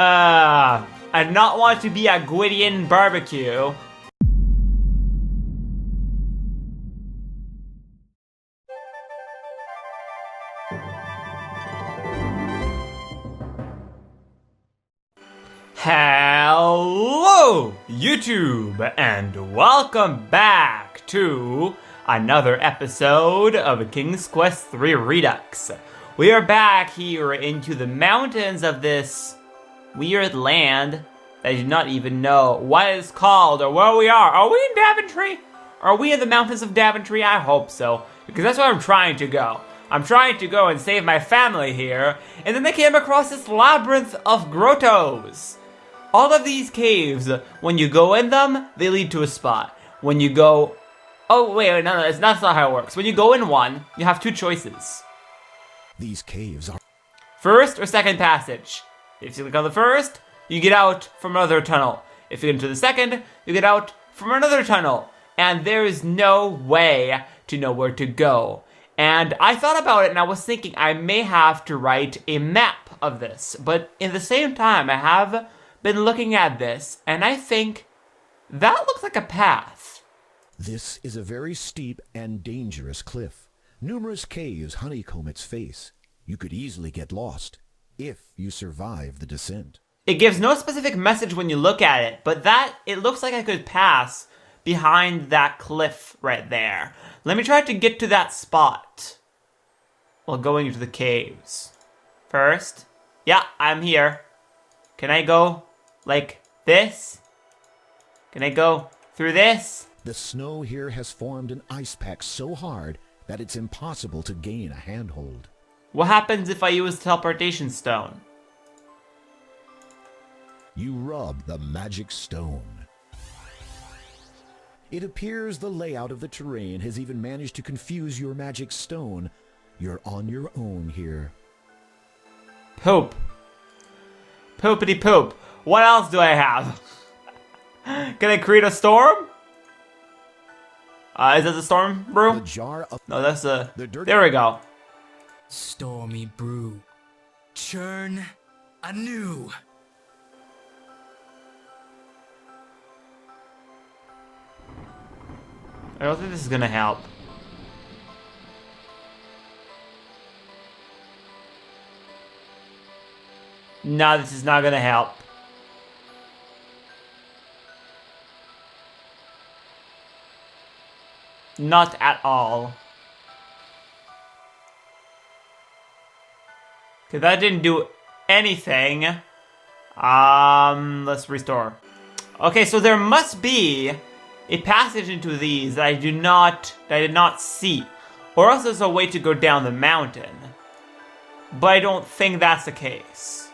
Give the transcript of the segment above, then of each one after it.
I do not want to be a Gwydion barbecue. Hello, YouTube, and welcome back to another episode of King's Quest III Redux. We are back here into the mountains of this weird land that I do not even know what it's called or where we are. Are we in Daventry? Are we in the mountains of Daventry? I hope so, because that's where I'm trying to go. I'm trying to go and save my family here, and then they came across this labyrinth of grottos. All of these caves, when you go in them, they lead to a spot. When you go... Oh, wait, no, that's not how it works. When you go in one, you have two choices. These caves are... First or second passage. If you click on the first, you get out from another tunnel. If you get into the second, you get out from another tunnel. And there is no way to know where to go. And I thought about it and I was thinking I may have to write a map of this. But in the same time, I have been looking at this, and I think that looks like a path. This is a very steep and dangerous cliff. Numerous caves honeycomb its face. You could easily get lost, if you survive the descent. It gives no specific message when you look at it, but it looks like I could pass behind that cliff right there. Let me try to get to that spot while going into the caves. First, yeah, I'm here. Can I go like this? Can I go through this? The snow here has formed an ice pack so hard that it's impossible to gain a handhold. What happens if I use teleportation stone? You rub the magic stone. It appears the layout of the terrain has even managed to confuse your magic stone. You're on your own here. Poop. Poopity poop. What else do I have? Can I create a storm? Is that the storm brew? The jar of... No, that's the there we go. Stormy brew. Churn anew. I don't think this is gonna help. No, this is not gonna help. Not at all. Okay, that didn't do anything. Let's restore. Okay, so there must be a passage into these that I did not see. Or else there's a way to go down the mountain. But I don't think that's the case.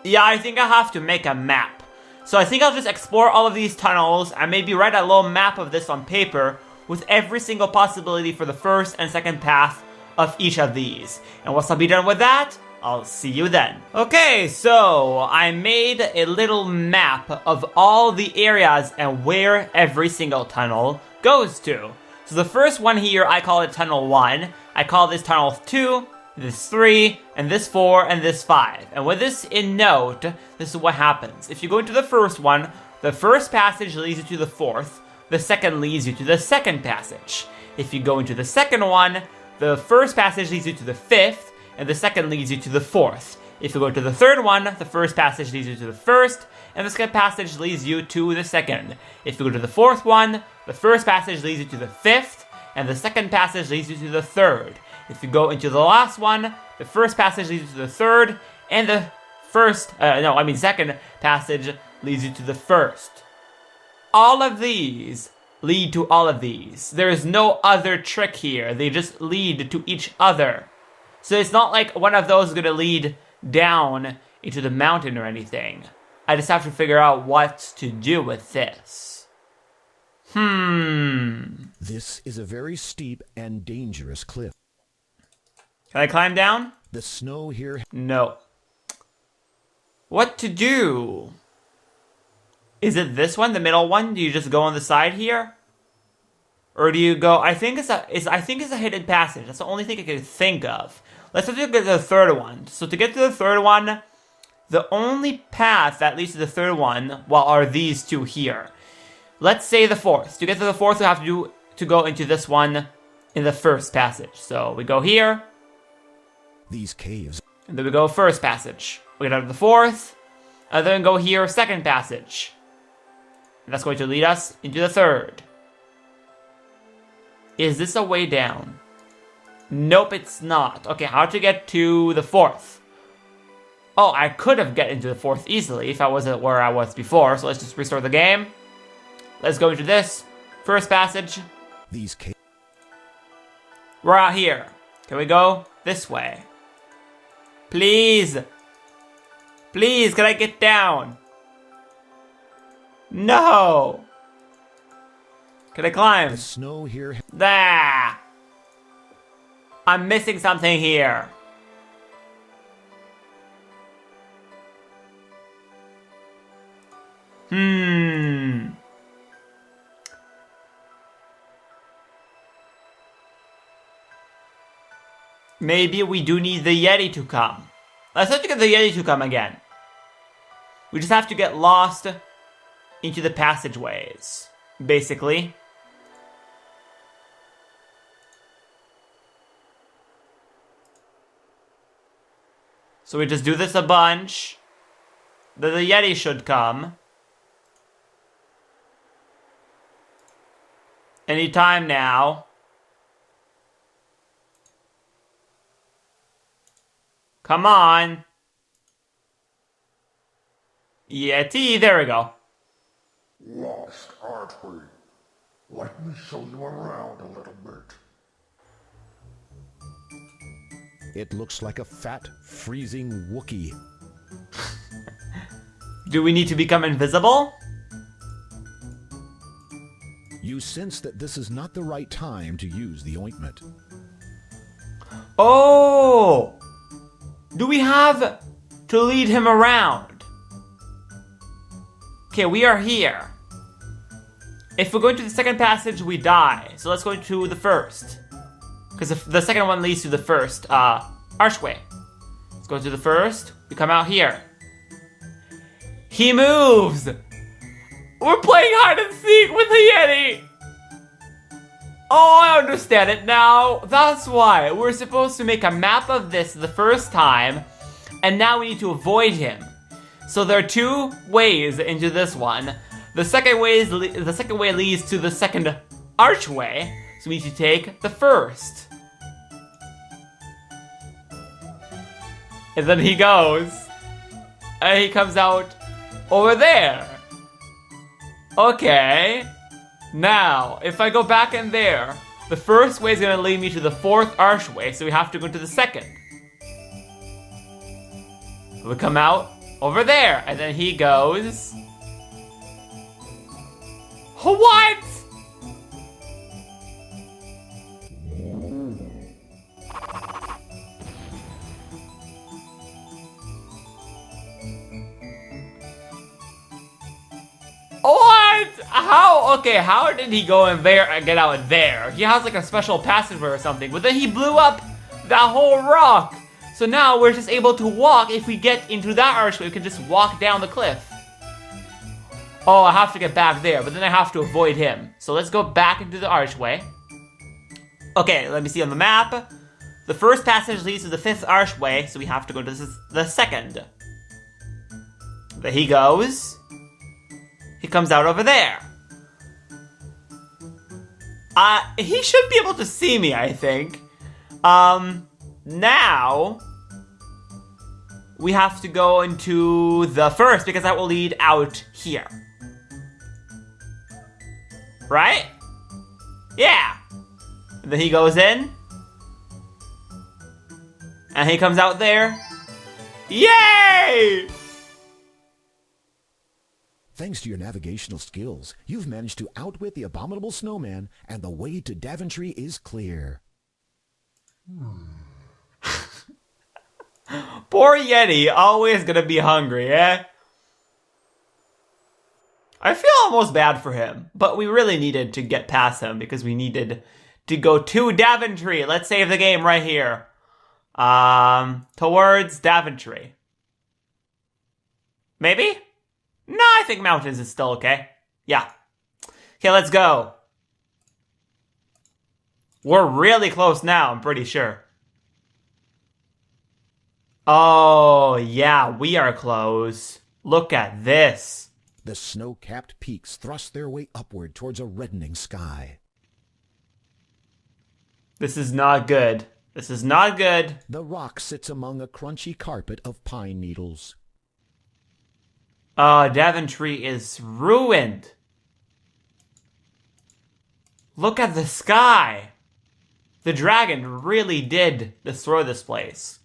Yeah, I think I have to make a map. So I think I'll just explore all of these tunnels and maybe write a little map of this on paper with every single possibility for the first and second path of each of these. And once I'll be done with that, I'll see you then. Okay, so I made a little map of all the areas and where every single tunnel goes to. So the first one here, I call it Tunnel 1. I call this Tunnel 2, this 3, and this 4, and this 5. And with this in note, this is what happens. If you go into the first one, the first passage leads you to the fourth, the second leads you to the second passage. If you go into the second one, the first passage leads you to the fifth, and the second leads you to the fourth. If you go to the third one, the first passage leads you to the first, and the second passage leads you to the second. If you go to the fourth one, the first passage leads you to the fifth, and the second passage leads you to the third. If you go into the last one, the first passage leads you to the third, and the second passage leads you to the first. All of these lead to all of these. There is no other trick here. They just lead to each other. So it's not like one of those is going to lead down into the mountain or anything. I just have to figure out what to do with this. This is a very steep and dangerous cliff. Can I climb down? The snow here... No. What to do? Is it this one, the middle one? Do you just go on the side here? Or do you go? I think it's a hidden passage. That's the only thing I can think of. Let's try to get to the third one. So to get to the third one, the only path that leads to the third one, well, are these two here. Let's say the fourth. To get to the fourth, we have to go into this one in the first passage. So we go here. These caves. And then we go first passage. We get out of the fourth. And then go here, second passage. And that's going to lead us into the third. Is this a way down? Nope, it's not. Okay, how to get to the fourth? Oh, I could have get into the fourth easily if I wasn't where I was before. So let's just restart the game. Let's go into this first passage. These caves. We're out here. Can we go this way? Please. Please, can I get down? No. Can I climb? The snow here. There. I'm missing something here. Maybe we do need the Yeti to come. Let's have to get the Yeti to come again. We just have to get lost into the passageways, basically. So we just do this a bunch. Then the Yeti should come. Anytime now. Come on. Yeti, there we go. Lost, aren't we? Let me show you around a little bit. It looks like a fat, freezing Wookiee. Do we need to become invisible? You sense that this is not the right time to use the ointment. Oh! Do we have to lead him around? Okay, we are here. If we go into the second passage, we die. So let's go to the first. Because the second one leads to the first archway. Let's go to the first. We come out here. He moves! We're playing hide and seek with the Yeti! Oh, I understand it now. That's why. We're supposed to make a map of this the first time, and now we need to avoid him. So there are two ways into this one. The second way leads to the second archway, so we need to take the first. And then he goes, and he comes out over there. Okay. Now, if I go back in there, the first way is going to lead me to the fourth archway, so we have to go to the second. We come out over there, and then he goes... What? What? How? Okay, how did he go in there and get out there? He has like a special passageway or something, but then he blew up that whole rock. So now we're just able to walk. If we get into that archway, we can just walk down the cliff. Oh, I have to get back there, but then I have to avoid him. So let's go back into the archway. Okay, let me see on the map. The first passage leads to the fifth archway, so we have to go to the second. There he goes. He comes out over there. He should be able to see me, I think. Now we have to go into the first because that will lead out here. Right? Yeah. And then he goes in. And he comes out there. Yay! Thanks to your navigational skills, you've managed to outwit the abominable snowman, and the way to Daventry is clear. Poor Yeti, always gonna be hungry, eh? I feel almost bad for him, but we really needed to get past him because we needed to go to Daventry. Let's save the game right here. Towards Daventry. Maybe? No, I think mountains is still okay. Yeah. Okay, let's go. We're really close now, I'm pretty sure. Oh, yeah, we are close. Look at this. The snow-capped peaks thrust their way upward towards a reddening sky. This is not good. This is not good. The rock sits among a crunchy carpet of pine needles. Daventry is ruined. Look at the sky. The dragon really did destroy this place.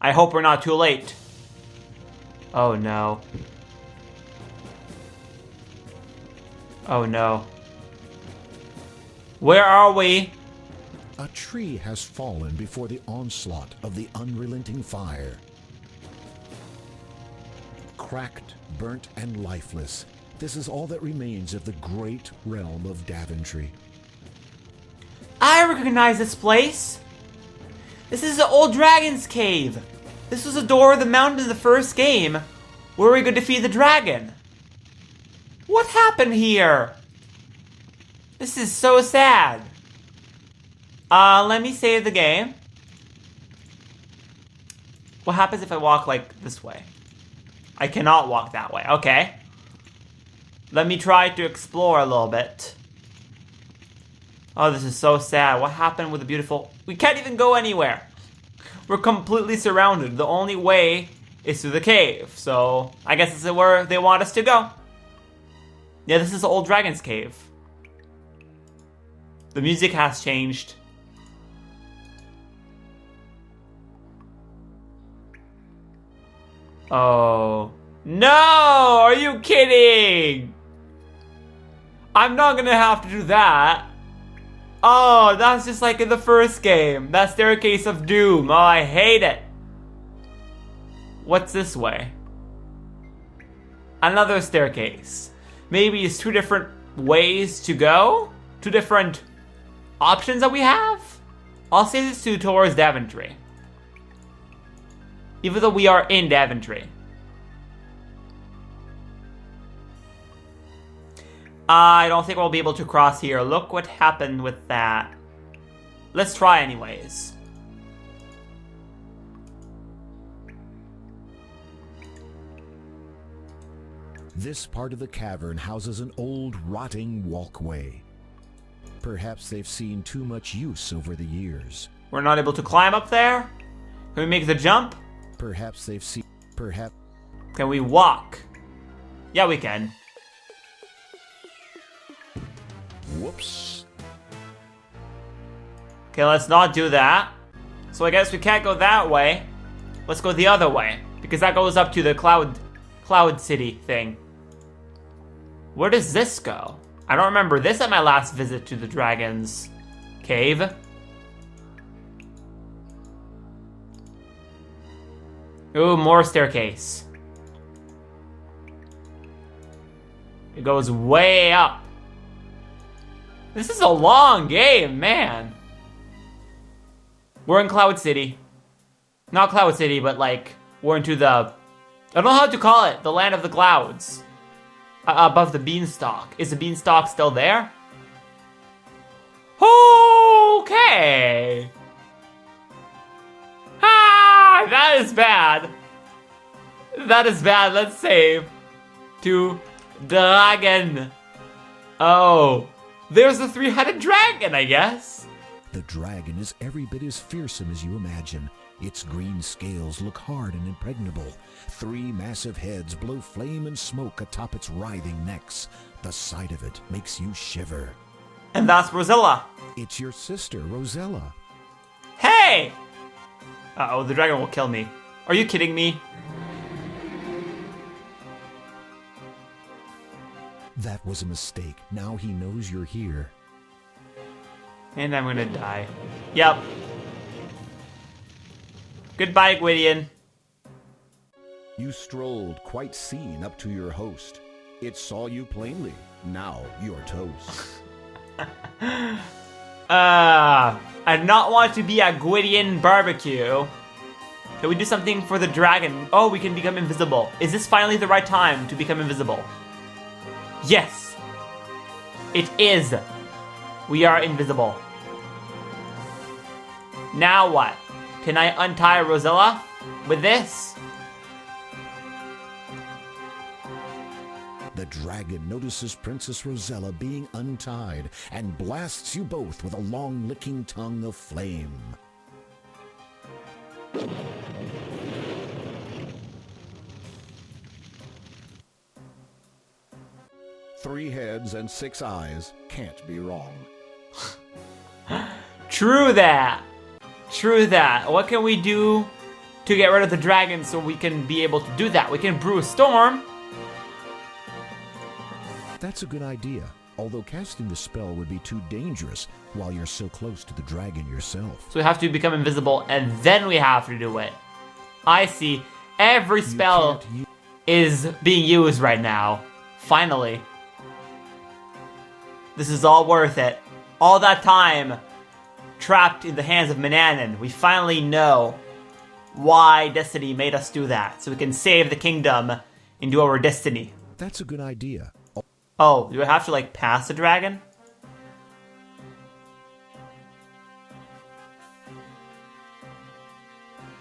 I hope we're not too late. Oh no. Oh no. Where are we? A tree has fallen before the onslaught of the unrelenting fire. Cracked, burnt, and lifeless, this is all that remains of the great realm of Daventry. I recognize this place. This is the old dragon's cave. This was the door of the mountain in the first game, where we could defeat the dragon. What happened here? This is so sad. Let me save the game. What happens if I walk like this way? I cannot walk that way. Okay. Let me try to explore a little bit. Oh, this is so sad. What happened with the beautiful... We can't even go anywhere. We're completely surrounded. The only way is through the cave. So, I guess this is where they want us to go. Yeah, this is the old dragon's cave. The music has changed. Oh. No! Are you kidding? I'm not gonna have to do that. Oh, that's just like in the first game. That staircase of doom. Oh, I hate it. What's this way? Another staircase. Maybe it's two different ways to go? Two different options that we have? I'll say this to towards Daventry. Even though we are in Daventry. I don't think we'll be able to cross here. Look what happened with that. Let's try anyways. This part of the cavern houses an old, rotting walkway. Perhaps they've seen too much use over the years. We're not able to climb up there? Can we make the jump? Perhaps they've seen... Can we walk? Yeah, we can. Whoops. Okay, let's not do that. So I guess we can't go that way. Let's go the other way, because that goes up to the cloud city thing. Where does this go? I don't remember this at my last visit to the dragon's cave. Ooh, more staircase. It goes way up. This is a long game, man. We're in Cloud City. Not Cloud City, but like, we're into the... I don't know how to call it. The land of the clouds. Above the beanstalk. Is the beanstalk still there? Okay. Ah, that is bad. That is bad. Let's save. To dragon. Oh. There's the three-headed dragon, I guess. The dragon is every bit as fearsome as you imagine. Its green scales look hard and impregnable. Three massive heads blow flame and smoke atop its writhing necks. The sight of it makes you shiver. And that's Rosella. It's your sister, Rosella. Hey! Uh-oh, the dragon will kill me. Are you kidding me? That was a mistake. Now he knows you're here. And I'm gonna die. Yep. Goodbye, Gwydion. You strolled quite seen up to your host. It saw you plainly. Now you're toast. I do not want to be a Gwydion barbecue. Can we do something for the dragon? Oh, we can become invisible. Is this finally the right time to become invisible? Yes. It is. We are invisible. Now what? Can I untie Rosella with this? The dragon notices Princess Rosella being untied and blasts you both with a long licking tongue of flame. Three heads and 6 eyes can't be wrong. True that. True that. What can we do to get rid of the dragon so we can be able to do that? We can brew a storm. That's a good idea, although casting the spell would be too dangerous while you're so close to the dragon yourself. So we have to become invisible and then we have to do it. I see. Every spell is being used right now. Finally. This is all worth it. All that time trapped in the hands of Manannan, we finally know why Destiny made us do that. So we can save the kingdom and do our destiny. That's a good idea. Oh, do I have to like pass the dragon?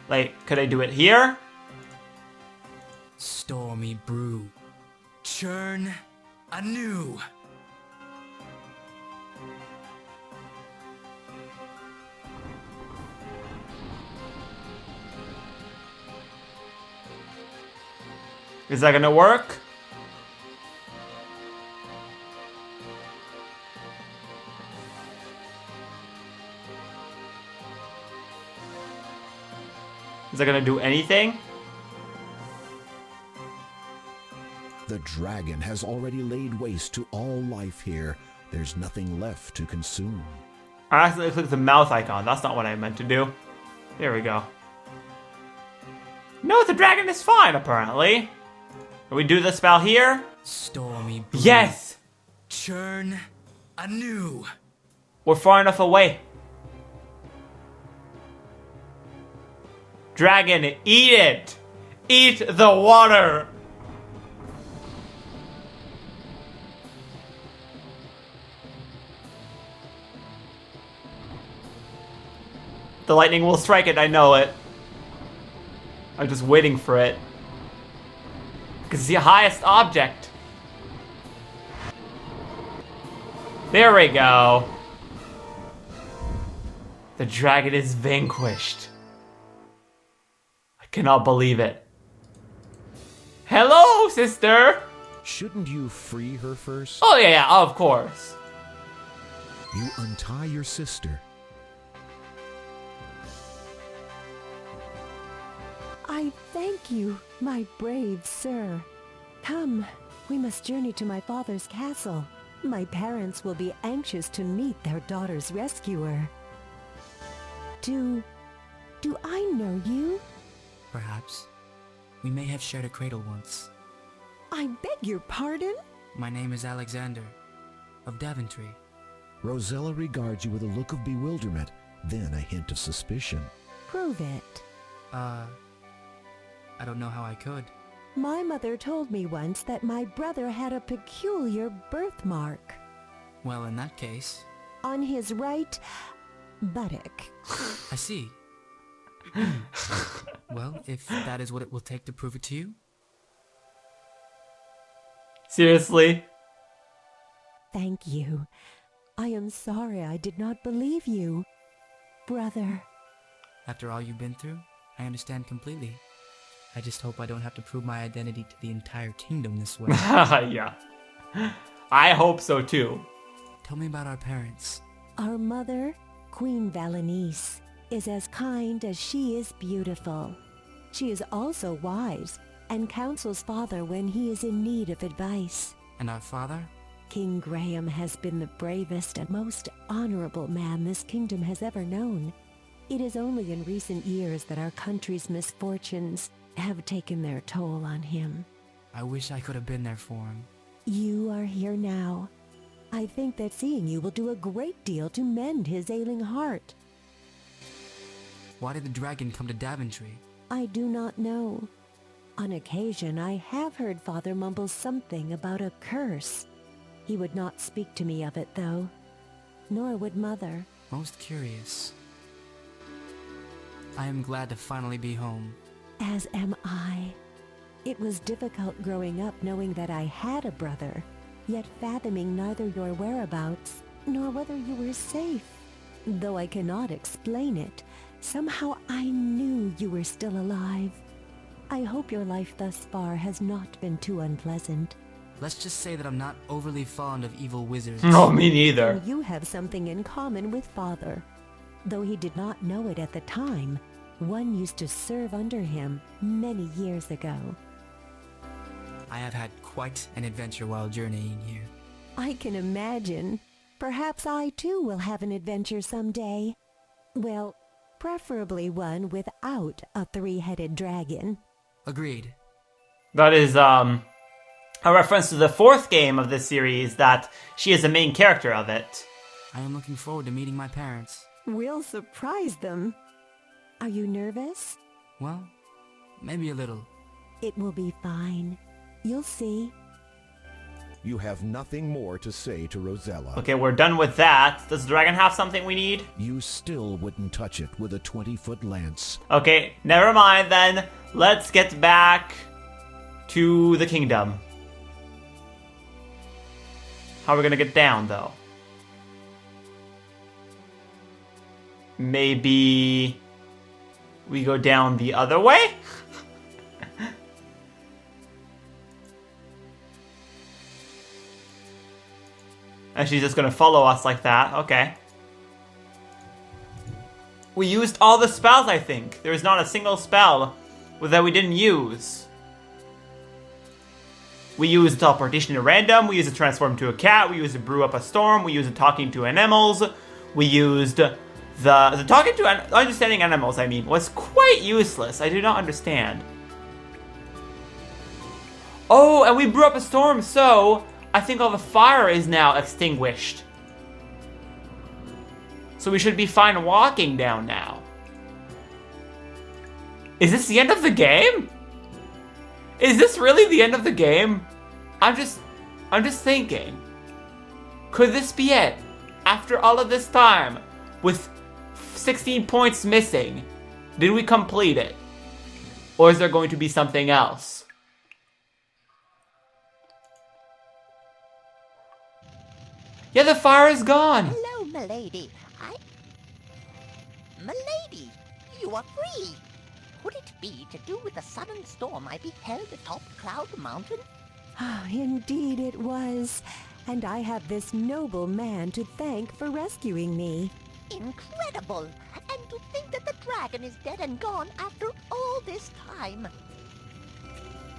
Like, could I do it here? Stormy brew. Churn anew. Is that gonna work? Is that gonna do anything? The dragon has already laid waste to all life here. There's nothing left to consume. I accidentally clicked the mouth icon. That's not what I meant to do. There we go. No, the dragon is fine, apparently. Can we do the spell here? Stormy brew. Yes! Churn anew. We're far enough away. Dragon, eat it! Eat the water! The lightning will strike it, I know it. I'm just waiting for it. Because it's the highest object. There we go. The dragon is vanquished. I cannot believe it. Hello, sister! Shouldn't you free her first? Oh yeah, of course. You untie your sister. I thank you, my brave sir. Come, we must journey to my father's castle. My parents will be anxious to meet their daughter's rescuer. Do I know you? Perhaps. We may have shared a cradle once. I beg your pardon? My name is Alexander, of Daventry. Rosella regards you with a look of bewilderment, then a hint of suspicion. Prove it. I don't know how I could. My mother told me once that my brother had a peculiar birthmark. Well, in that case... On his right buttock. I see. Well, if that is what it will take to prove it to you. Seriously? Thank you. I am sorry I did not believe you. Brother. After all you've been through, I understand completely. I just hope I don't have to prove my identity to the entire kingdom this way. Yeah. I hope so too. Tell me about our parents. Our mother, Queen Valenice, is as kind as she is beautiful. She is also wise and counsels father when he is in need of advice. And our father? King Graham has been the bravest and most honorable man this kingdom has ever known. It is only in recent years that our country's misfortunes have taken their toll on him. I wish I could have been there for him. You are here now. I think that seeing you will do a great deal to mend his ailing heart. Why did the dragon come to Daventry? I do not know. On occasion, I have heard Father mumble something about a curse. He would not speak to me of it, though. Nor would Mother. Most curious. I am glad to finally be home. As am I. It was difficult growing up knowing that I had a brother, yet fathoming neither your whereabouts nor whether you were safe. Though I cannot explain it, somehow I knew you were still alive. I hope your life thus far has not been too unpleasant. Let's just say that I'm not overly fond of evil wizards. No, me neither. And you have something in common with Father. Though he did not know it at the time, one used to serve under him many years ago. I have had quite an adventure while journeying here. I can imagine. Perhaps I too will have an adventure someday. Well, preferably one without a three-headed dragon. Agreed. That is, a reference to the fourth game of this series that she is the main character of it. I am looking forward to meeting my parents. We'll surprise them. Are you nervous? Well, maybe a little. It will be fine. You'll see. You have nothing more to say to Rosella. Okay, we're done with that. Does the dragon have something we need? You still wouldn't touch it with a 20-foot lance. Okay, never mind then. Let's get back to the kingdom. How are we gonna get down, though? Maybe we go down the other way? And she's just gonna follow us like that. Okay. We used all the spells, I think. There is not a single spell that we didn't use. We used teleportation at random. We used to transform to a cat. We used to brew up a storm. We used to talking to animals. We used the talking to understanding animals, I mean, was quite useless. I do not understand. Oh, and we brew up a storm, so I think all the fire is now extinguished. So we should be fine walking down now. Is this the end of the game? Is this really the end of the game? I'm just thinking. Could this be it? After all of this time, with 16 points missing, did we complete it? Or is there going to be something else? Yeah, the fire is gone. Hello, milady. Milady, you are free. Could it be to do with the sudden storm I beheld atop Cloud Mountain? Ah, indeed it was. And I have this noble man to thank for rescuing me. Incredible! And to think that the dragon is dead and gone after all this time.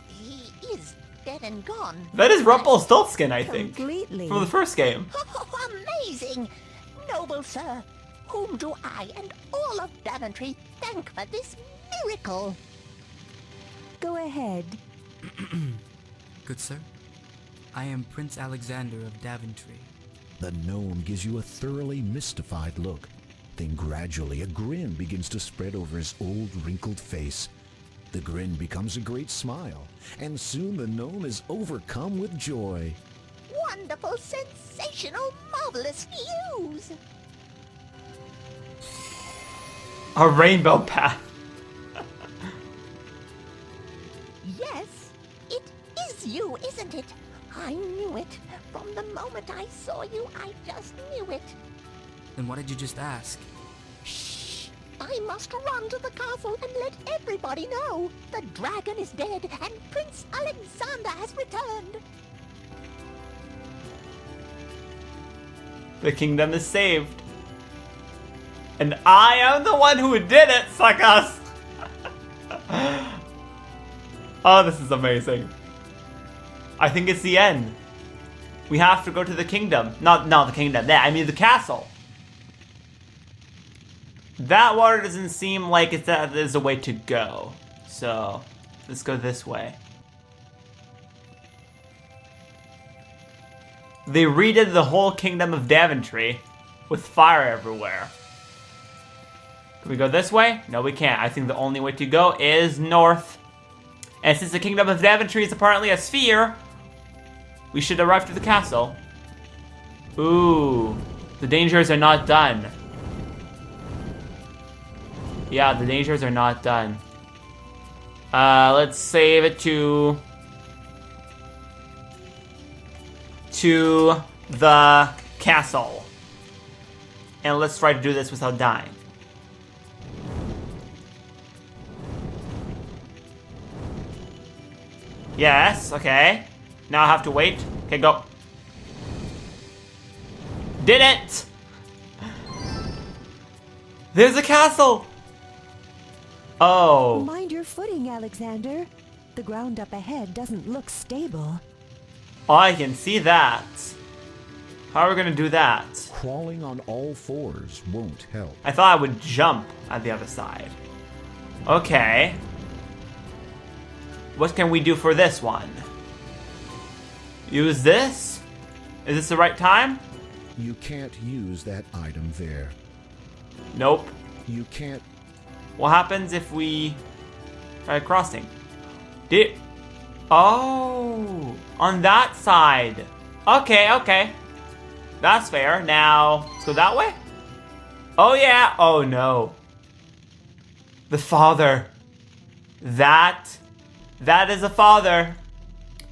He is dead and gone. That is Rumpelstiltskin, I think. Completely. From the first game. Oh, amazing! Noble sir, whom do I and all of Daventry thank for this miracle? Go ahead. Good sir, I am Prince Alexander of Daventry. The gnome gives you a thoroughly mystified look. Then gradually a grin begins to spread over his old wrinkled face. The grin becomes a great smile, and soon the gnome is overcome with joy. Wonderful, sensational, marvelous news! A rainbow path. Yes, it is you, isn't it? I knew it. From the moment I saw you, I just knew it. Then why did you just ask? Shh! I must run to the castle and let everybody know. The dragon is dead and Prince Alexander has returned. The kingdom is saved. And I am the one who did it, suckers! Oh, this is amazing. I think it's the end. We have to go to the kingdom. Not the kingdom. I mean the castle. That water doesn't seem like there's a way to go. So, let's go this way. They redid the whole kingdom of Daventry with fire everywhere. Can we go this way? No, we can't. I think the only way to go is north. And since the kingdom of Daventry is apparently a sphere, we should arrive to the castle. Ooh, the dangers are not done. Yeah, the dangers are not done. Let's save it to the castle. And let's try to do this without dying. Yes, okay. Now I have to wait. Okay, go. Did it! There's a castle! Oh. Mind your footing, Alexander. The ground up ahead doesn't look stable. Oh, I can see that. How are we gonna do that? Crawling on all fours won't help. I thought I would jump at the other side. Okay. What can we do for this one? Use this? Is this the right time? You can't use that item there. Nope. You can't. What happens if we try crossing? Oh, on that side. Okay, okay. That's fair. Now, let's go that way. Oh yeah. Oh no. The father. That is the father.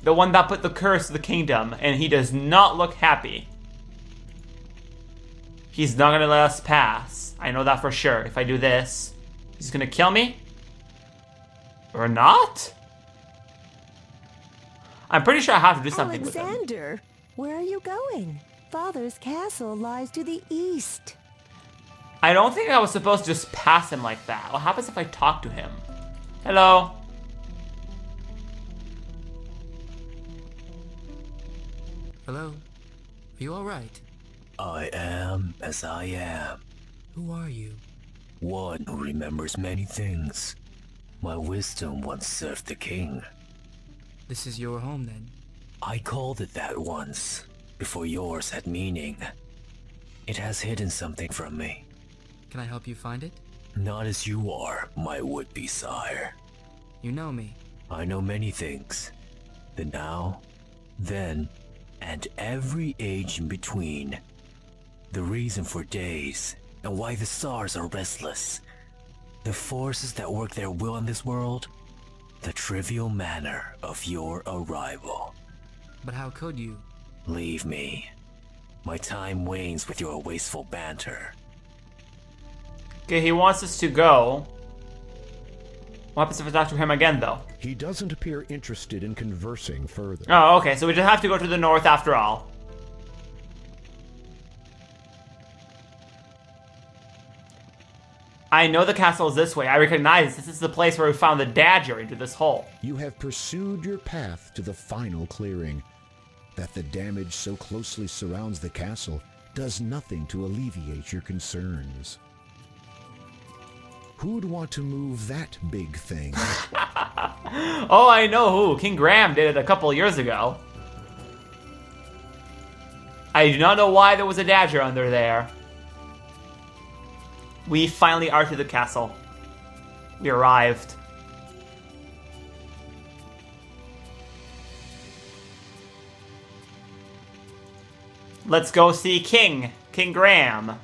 The one that put the curse to the kingdom, and he does not look happy. He's not gonna let us pass. I know that for sure. If I do this, he's gonna kill me. Or not? I'm pretty sure I have to do something with him. Alexander, where are you going? Father's castle lies to the east. I don't think I was supposed to just pass him like that. What happens if I talk to him? Hello? Hello? Are you alright? I am as I am, Who are you? one who remembers many things. My wisdom once served the king. This is your home then? I called it that once, before yours had meaning. It has hidden something from me. Can I help you find it? Not as you are, my would-be sire. You know me. I know many things. The now, then, and every age in between. The reason for days, and why the stars are restless. The forces that work their will in this world. The trivial manner of your arrival. But how could you? Leave me. My time wanes with your wasteful banter. Okay, he wants us to go. What happens if I talk to him again, though? He doesn't appear interested in conversing further. Oh, okay, so we just have to go to the north after all. I know the castle is this way. I recognize this is the place where we found the dagger into this hole. You have pursued your path to the final clearing. That the damage so closely surrounds the castle does nothing to alleviate your concerns. Who'd want to move that big thing? Oh, I know who. King Graham did it a couple years ago. I do not know why there was a dagger under there. We finally are to the castle. We arrived. Let's go see King Graham.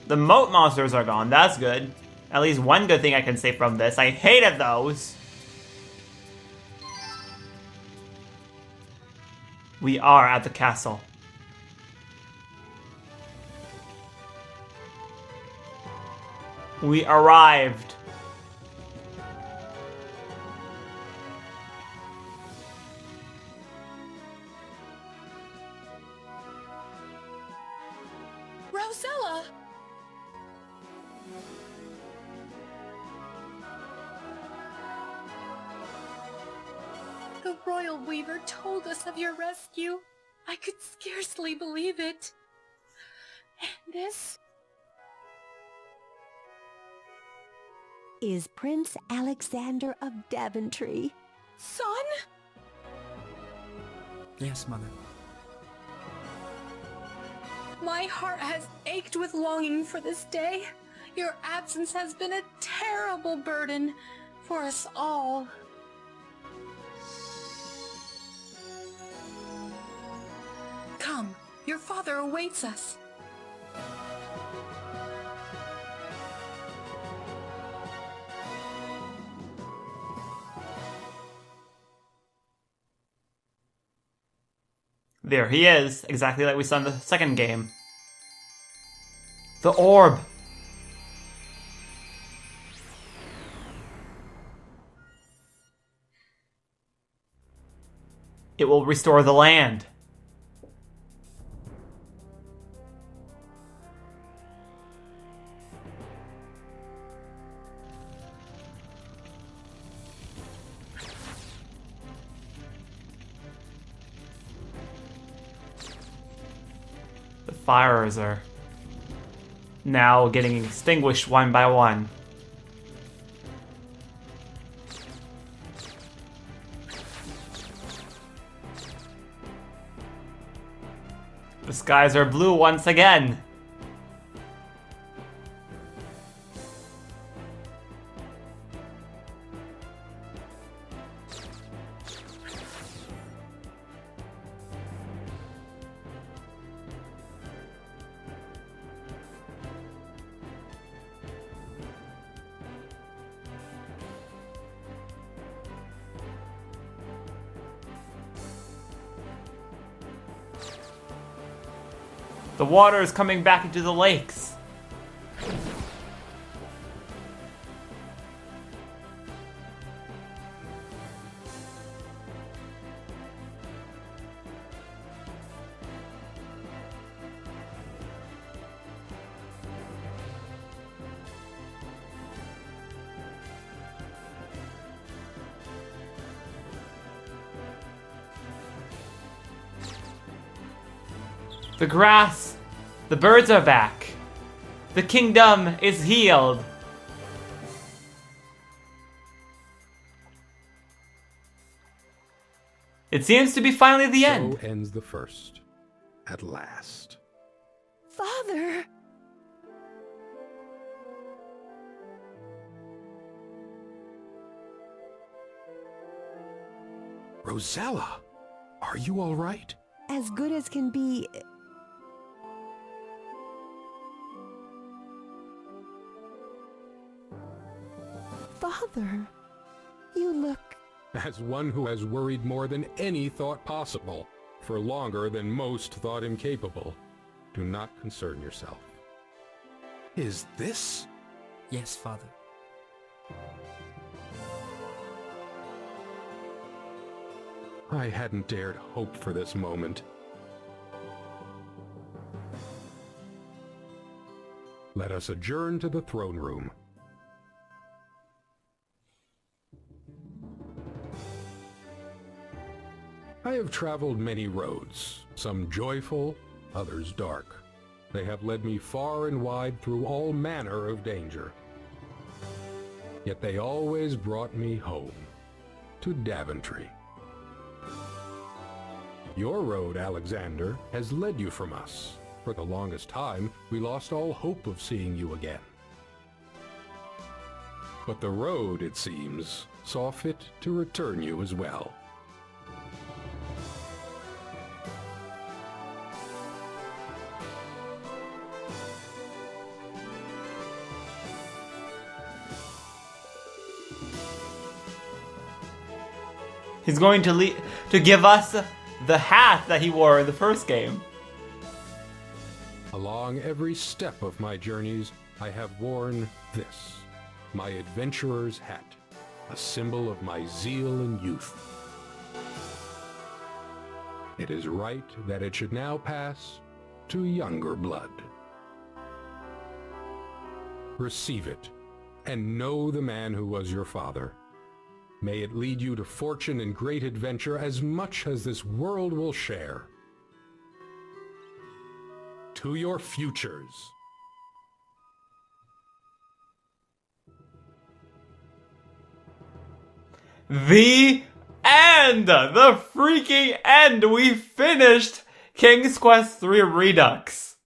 The moat monsters are gone, that's good. At least one good thing I can say from this. I hated those. We are at the castle. We arrived. Rosella! The Royal Weaver told us of your rescue. I could scarcely believe it. And this is Prince Alexander of Daventry. son? Yes, Mother. My heart has ached with longing for this day. Your absence has been a terrible burden for us all. Come, your father awaits us. There he is, exactly like we saw in the second game. The orb! It will restore the land. The fires are now getting extinguished one by one. The skies are blue once again. The water is coming back into the lakes. The grass, the birds are back. The kingdom is healed. It seems to be finally the end. So ends the first. At last. Father! Rosella, are you all right? As good as can be. Father, you look... As one who has worried more than any thought possible, for longer than most thought him capable. Do not concern yourself. Is this? Yes, Father. I hadn't dared hope for this moment. Let us adjourn to the throne room. I have traveled many roads, some joyful, others dark. They have led me far and wide through all manner of danger. Yet they always brought me home, to Daventry. Your road, Alexander, has led you from us. For the longest time, we lost all hope of seeing you again. But the road, it seems, saw fit to return you as well. He's going to give us the hat that he wore in the first game. Along every step of my journeys, I have worn this, my adventurer's hat, a symbol of my zeal and youth. It is right that it should now pass to younger blood. Receive it, and know the man who was your father. May it lead you to fortune and great adventure as much as this world will share. To your futures. The end! The freaking end! We finished King's Quest III Redux.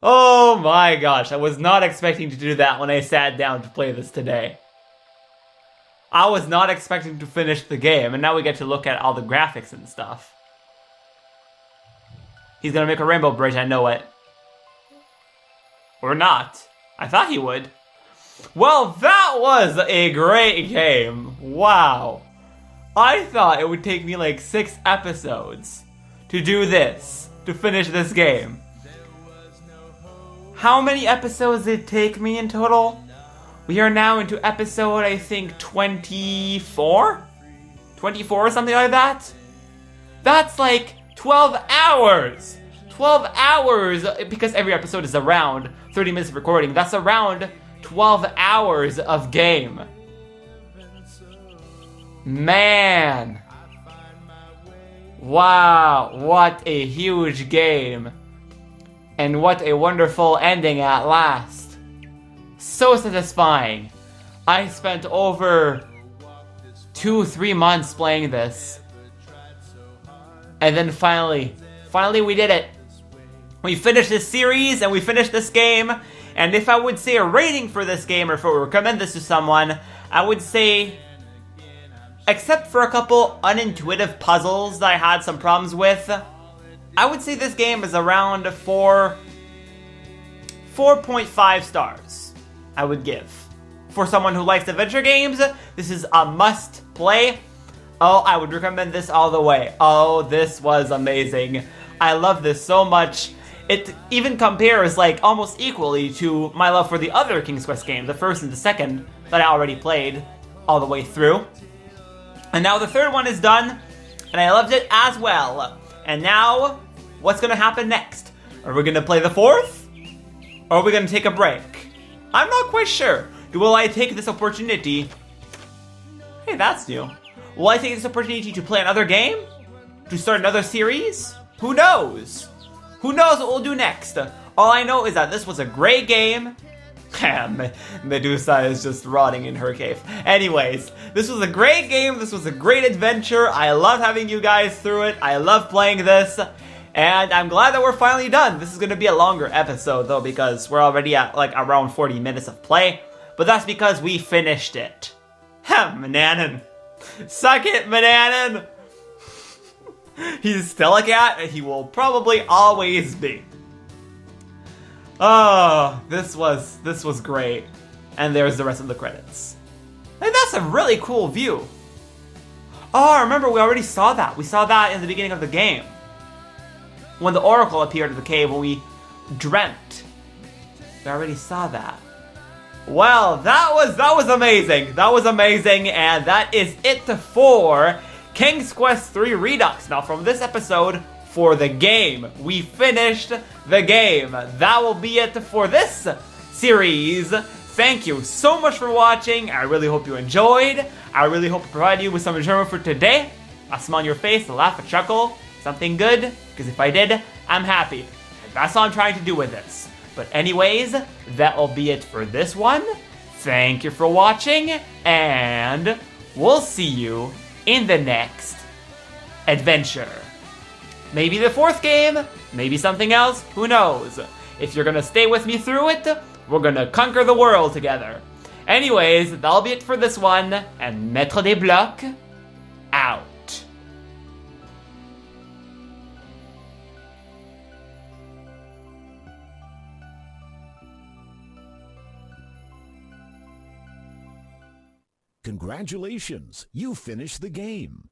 Oh my gosh, I was not expecting to do that when I sat down to play this today. I was not expecting to finish the game, and now we get to look at all the graphics and stuff. He's gonna make a rainbow bridge, I know it. Or not. I thought he would. Well, that was a great game. Wow. I thought it would take me like 6 episodes to do this, to finish this game. How many episodes did it take me in total? We are now into episode, I think, 24? 24 or something like that? That's like 12 hours! 12 hours! Because every episode is around 30 minutes of recording. That's around 12 hours of game. Man! Wow, what a huge game. And what a wonderful ending at last. So satisfying. I spent over 2-3 months playing this. And then finally we did it. We finished this series and we finished this game. And if I would say a rating for this game, or if I would recommend this to someone, I would say, except for a couple unintuitive puzzles that I had some problems with, I would say this game is around 4.5 stars, I would give. For someone who likes adventure games, this is a must play. Oh, I would recommend this all the way. Oh, this was amazing. I love this so much. It even compares like almost equally to my love for the other King's Quest game, the first and the second that I already played all the way through. And now the third one is done, and I loved it as well. And now, what's gonna happen next? Are we gonna play the fourth? Or are we gonna take a break? I'm not quite sure. Will I take this opportunity? Hey, that's new. Will I take this opportunity to play another game? To start another series? Who knows? Who knows what we'll do next? All I know is that this was a great game. Medusa is just rotting in her cave. Anyways, this was a great game. This was a great adventure. I love having you guys through it. I love playing this. And I'm glad that we're finally done. This is going to be a longer episode, though, because we're already at like around 40 minutes of play. But that's because we finished it. Manannan. Suck it, Manannan. He's still a cat, and he will probably always be. Oh, this was great. And there's the rest of the credits. And that's a really cool view. Oh, remember, we already saw that. We saw that in the beginning of the game. When the Oracle appeared in the cave, when we dreamt. We already saw that. Well, that was amazing. That was amazing, and that is it for King's Quest III Redux. Now, from this episode, for the game, we finished the game. That will be it for this series. Thank you so much for watching. I really hope you enjoyed. I really hope to provide you with some enjoyment for today. A smile on your face, a laugh, a chuckle, something good, because if I did, I'm happy. And that's all I'm trying to do with this. But anyways, that will be it for this one. Thank you for watching, and we'll see you in the next adventure. Maybe the fourth game, maybe something else, who knows? If you're gonna stay with me through it, we're gonna conquer the world together. Anyways, that'll be it for this one, and MaitreDesBlocs out. Congratulations, you finished the game.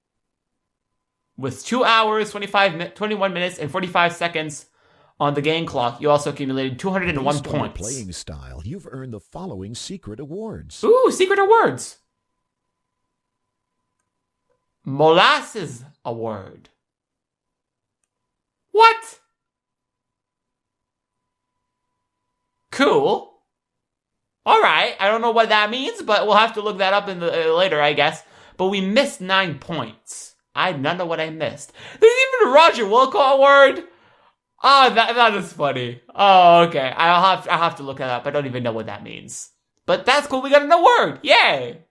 With 2 hours, 21 minutes, and 45 seconds on the game clock, you also accumulated 201 Based on your points. playing style, you've earned the following secret awards. Ooh, secret awards. Molasses award. What? Cool. All right, I don't know what that means, but we'll have to look that up in the later, I guess. But we missed 9 points. I don't know what I missed. There's even a Roger Wilco award. Oh, that is funny. Oh, okay. I'll have to look that up. I don't even know what that means. But that's cool. We got an award. Yay!